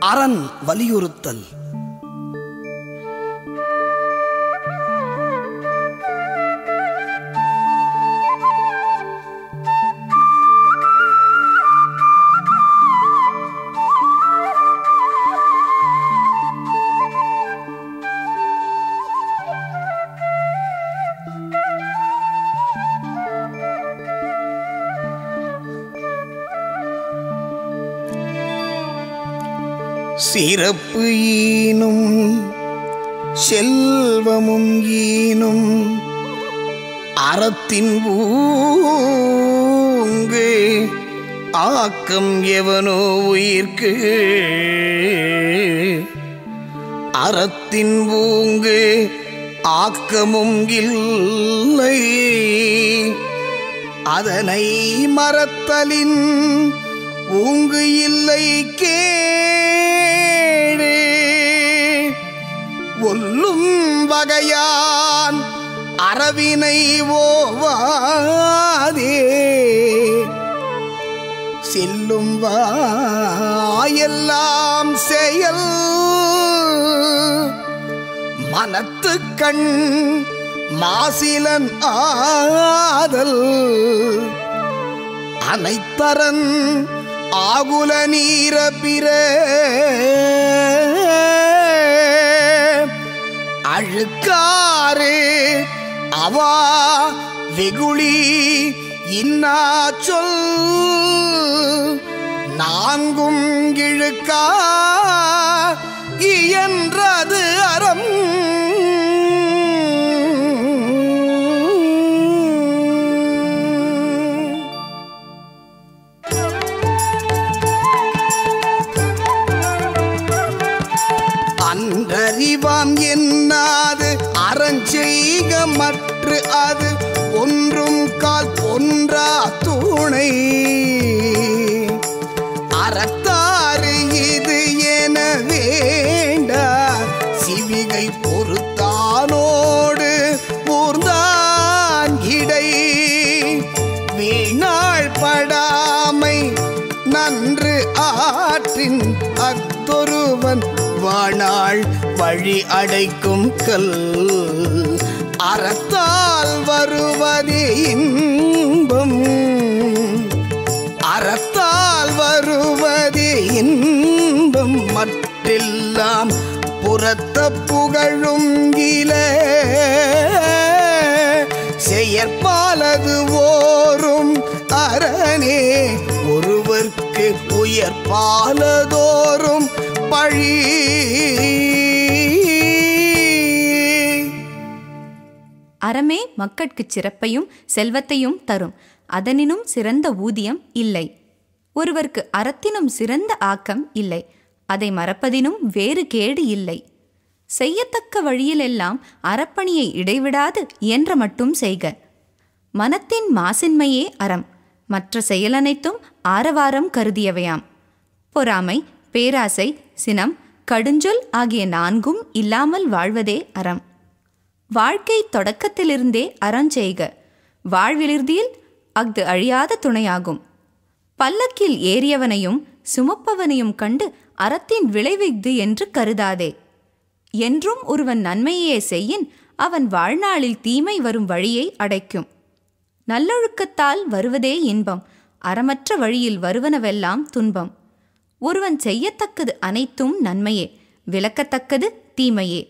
அரண் வலியுறுத்தல். சிறப்பு ஈனும் செல்வமும் ஈனும் அறத்தின் ஊங்கு ஆக்கம் எவனோ உயிர்க்கு. அறத்தின் ஊங்கு ஆக்கமும் இல்லை, அதனை மறத்தலின் ஊங்கு இல்லை கேடு. ஒல்லும் வகையான் அறவினை ஓவாதே, செல்லும் வாயெல்லாம் செயல். மனத்துக்கண் மாசிலன் ஆதல், அனைத்தரன் ஆகுல நீர பிற. அழுக்காறு அவா வெகுளி இன்னா சொல், நான்கும் இழுக்கா இயன்றது அறம். அன்றறிவாம் என்னாது அறஞ்செய்க மற்று அது ஒன்றும் கால் ஒன்றா துணை. அறத்தாறு இது என வேண்டா, சிவிகை பொறுத்தானோடு ஊர்ந்தான் இடை. வீணாள் படாமை நன்று ஆற்றின் அத்தொருவன் வாணாள் வழி அடைக்கும் கல். அறத்தால் வருவதே இன்பம், அறத்தால் வருவதே இன்பம். மற்றெல்லாம் புறத்த புகழும் இல, செயற்பாலது ஓரும் அரணே. ஒருவர்க்கு உயர்பாலதோறும் பழி. அறமே மக்கட்குச் சிறப்பையும் செல்வத்தையும் தரும், அதனினும் சிறந்த ஊதியம் இல்லை. ஒருவர்க்கு அறத்தினும் சிறந்த ஆக்கம் இல்லை, அதை மறப்பதினும் வேறு கேடு இல்லை. செய்யத்தக்க வழியிலெல்லாம் அறப்பணியை இடைவிடாது இயன்ற மட்டும் செய்க. மனத்தின் மாசின்மையே அறம், மற்ற செயலனைத்தும் ஆரவாரம் கருதியவையாம். பொறாமை, பேராசை, சினம், கடுஞ்சொல் ஆகிய நான்கும் இல்லாமல் வாழ்வதே அறம். வாழ்க்கை தொடக்கத்திலிருந்தே அறஞ்செய்க, வாழ்விலிருதியில் அஃது அழியாத துணையாகும். பல்லக்கில் ஏறியவனையும் சுமப்பவனையும் கண்டு அறத்தின் விளைவிஃது என்று கருதாதே. என்றும் ஒருவன் நன்மையே செய்யின் அவன் வாழ்நாளில் தீமை வரும் வழியை அடைக்கும். நல்லொழுக்கத்தால் வருவதே இன்பம், அறமற்ற வழியில் வருவனவெல்லாம் துன்பம். ஒருவன் செய்யத்தக்கது அனைத்தும் நன்மையே, விலக்கத்தக்கது தீமையே.